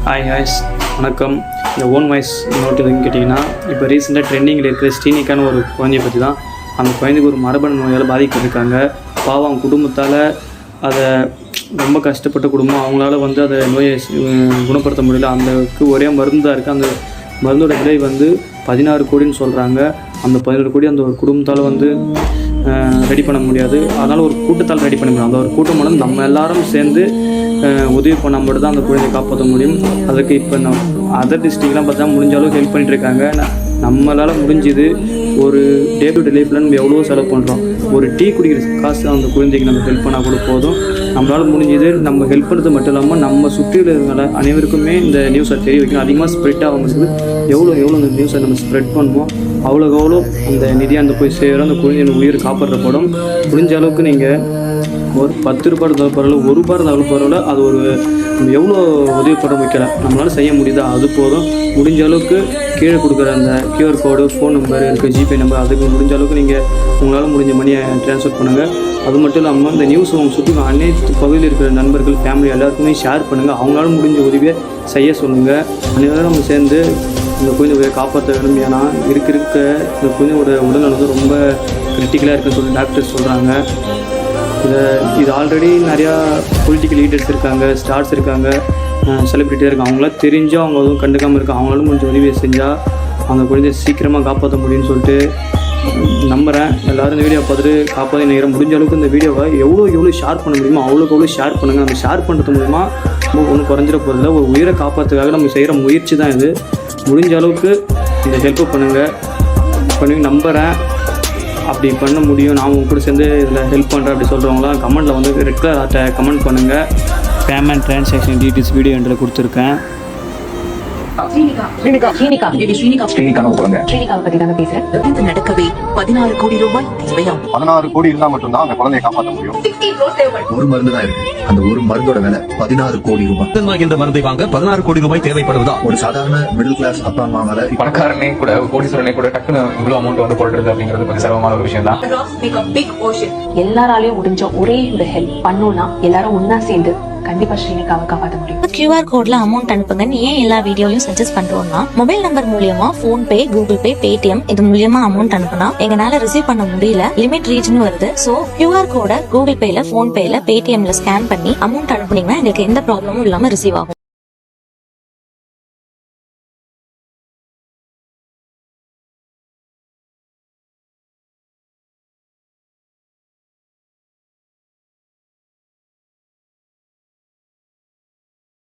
Hi ஹாய்ஸ் வணக்கம். இந்த own voice note எதுன்னு கேட்டிங்கன்னா, இப்போ ரீசெண்டாக ட்ரெண்டிங்கில் இருக்கிற ஸ்ரீனிக்கான ஒரு குழந்தையை பற்றி தான். அந்த குழந்தைக்கு ஒரு மரபணு நோயால் பாதிக்கப்பட்டிருக்காங்க. பாவம் அவங்க குடும்பத்தால் அதை ரொம்ப கஷ்டப்பட்ட குடும்பம், அவங்களால அதை நோயை குணப்படுத்த முடியல. அந்தக்கு ஒரே மருந்து தான் இருக்குது. அந்த மருந்தோட விலை 16 கோடின்னு சொல்கிறாங்க. அந்த 16 கோடி அந்த ஒரு குடும்பத்தால் ரெடி பண்ண முடியாது. அதனால் ஒரு கூட்டத்தால் ரெடி பண்ண முடியும். அந்த ஒரு கூட்டம் நம்ம எல்லாரும் சேர்ந்து உதவி பண்ணால் மட்டும் தான் அந்த குழந்தையை காப்பாற்ற முடியும். அதுக்கு இப்போ அதர் டிஸ்ட்ரிக்ட்லாம் பார்த்தா முடிஞ்ச அளவுக்கு ஹெல்ப் பண்ணிகிட்ருக்காங்க. நம்மளால் முடிஞ்சுது. ஒரு டே டு டே லைஃப்பில் நம்ம எவ்வளோ செலவு பண்ணுறோம். ஒரு டீ குடிக்கிற காசு அந்த குழந்தைக்கு நம்ம ஹெல்ப் பண்ணால் கூட போதும். நம்மளால் முடிஞ்சது. நம்ம ஹெல்ப் பண்ணுறது மட்டும் இல்லாமல் நம்ம சுற்றியுள்ள இருக்கிற அனைவருக்குமே இந்த நியூஸை தெரிய வைக்கணும். அதிகமாக ஸ்ப்ரெட் ஆகும்போது எவ்வளோ இந்த நியூஸை நம்ம ஸ்ப்ரெட் பண்ணுவோம், அவ்வளோ அந்த நிதியாண்டு போய் சேரும். அந்த குழந்தைய உயிர் காப்பாற்றப்படும். முடிஞ்ச அளவுக்கு நீங்கள் ஒரு 10 ரூபாய் இருந்தாலும் பரவாயில்ல, 1 ரூபாய் இருந்தாலும் பரவாயில்ல, அது ஒரு நம்ம எவ்வளோ உதவி பண்ண வைக்கலாம், நம்மளால் செய்ய முடியுதா அது போதும். முடிஞ்ச அளவுக்கு கீழே கொடுக்குற அந்த QR கோடு, ஃபோன் நம்பர் இருக்குது, ஜிபே நம்பர், அதுக்கு முடிஞ்ச அளவுக்கு நீங்கள் உங்களால் முடிஞ்ச மணியை ட்ரான்ஸ்ஃபர் பண்ணுங்கள். அது மட்டும் இல்லாமல் இந்த நியூஸ் உங்கள் சுற்றி அனைத்து பகுதியில் இருக்கிற நண்பர்கள், ஃபேமிலி எல்லாருக்குமே ஷேர் பண்ணுங்கள். அவங்களால முடிஞ்ச உதவியை செய்ய சொல்லுங்கள். அனைவரும் நம்ம சேர்ந்து இந்த குழந்தைய காப்பாற்ற வேண்டும். ஏன்னா இருக்க இந்த குழந்தையோட உடல்நலம் ரொம்ப கிரிட்டிக்கலாக இருக்குன்னு சொல்லி டாக்டர்ஸ் சொல்கிறாங்க. இது ஆல்ரெடி நிறையா பொலிட்டிக்கல் லீடர்ஸ் இருக்காங்க, ஸ்டார்ஸ் இருக்காங்க, செலிப்ரிட்டியாக இருக்காங்க. அவங்களாம் தெரிஞ்சால் அவங்க எதுவும் கண்டுக்காமல் இருக்காங்க. அவங்களாலும் கொஞ்சம் உதவியை செஞ்சால் அந்த குழந்தைய சீக்கிரமாக காப்பாற்ற முடியும்னு சொல்லிட்டு நம்புகிறேன். எல்லோரும் இந்த வீடியோ பார்த்துட்டு காப்பாற்ற நினைக்கிறேன். முடிஞ்ச அளவுக்கு இந்த வீடியோவை எவ்வளோ ஷேர் பண்ண முடியுமோ அவ்வளோக்கு ஷேர் பண்ணுங்கள். நம்ம ஷேர் பண்ணுறது மூலிமா ஒன்றும் குறைஞ்சிட போகிறதில்ல. ஒரு உயிரை காப்பாற்றுறதுக்காக நம்ம செய்கிற முயற்சி தான் இது. முடிஞ்ச அளவுக்கு இந்த ஹெல்ப் பண்ணி நம்புகிறேன். அப்படி பண்ண முடியும், நான் உங்க கூட சேர்ந்து இதில் ஹெல்ப் பண்ணுறேன் அப்படி சொல்கிறவங்களாம் கமெண்ட்டில் ரெட் கலர் ஆர்ட்டை கமெண்ட் பண்ணுங்கள். பேமெண்ட் ட்ரான்சாக்ஷன் டீட்டெயில்ஸ் வீடியோ என்று கொடுத்துருக்கேன். நடக்கவே 16 கோடி ரூபாய் தேவையாம். 16 கோடி இருந்தா மட்டும்தான் அந்த குழந்தையை காப்பாற்ற முடியும். ஒரு மருந்து தான் இருக்கு. அந்த ஒரு மருந்தோட விலை 16 கோடி ரூபாய். இந்த மருந்தை வாங்க 16 கோடி ரூபாய் தேவைப்படுவதா? ஒரு சாதாரண மிடில் கிளாஸ் அப்பா அம்மாவால, பணக்காரனே கூட, கோடீஸ்வரனே கூட டக்குன்னு இவ்வளவு அமௌண்ட் போடுறது அப்படிங்கிறது கொஞ்சம் சிரமமான ஒரு விஷயம் தான். எல்லாராலையும் முடிஞ்ச ஒரே ஒரு ஹெல்ப் பண்ணோம்னா எல்லாரும் ஒன்னா சேர்ந்து கண்டிப்பா ஸ்ரீனிகாவை காப்பாற்ற முடியும். QR கோட்ல அமௌண்ட் அனுப்புங்கன்னு ஏன் எல்லா வீடியோலையும் சஜஸ்ட் பண்றோம்னா, மொபைல் நம்பர் மூலியமா போன்பே, கூகுள் பே, பேடிஎம் இது மூலியமா அமௌண்ட் அனுப்புனா எங்களால ரிசீவ் பண்ண முடியல, லிமிட் ரீச்னு வருது. சோ QR கோட கூகுள் பேல, போன்பேல, பேடிஎம்ல ஸ்கேன் பண்ணி அமௌண்ட் அனுப்புனீங்கன்னா எங்களுக்கு எந்த ப்ராப்ளமும் இல்லாம ரிசீவ் ஆகும்.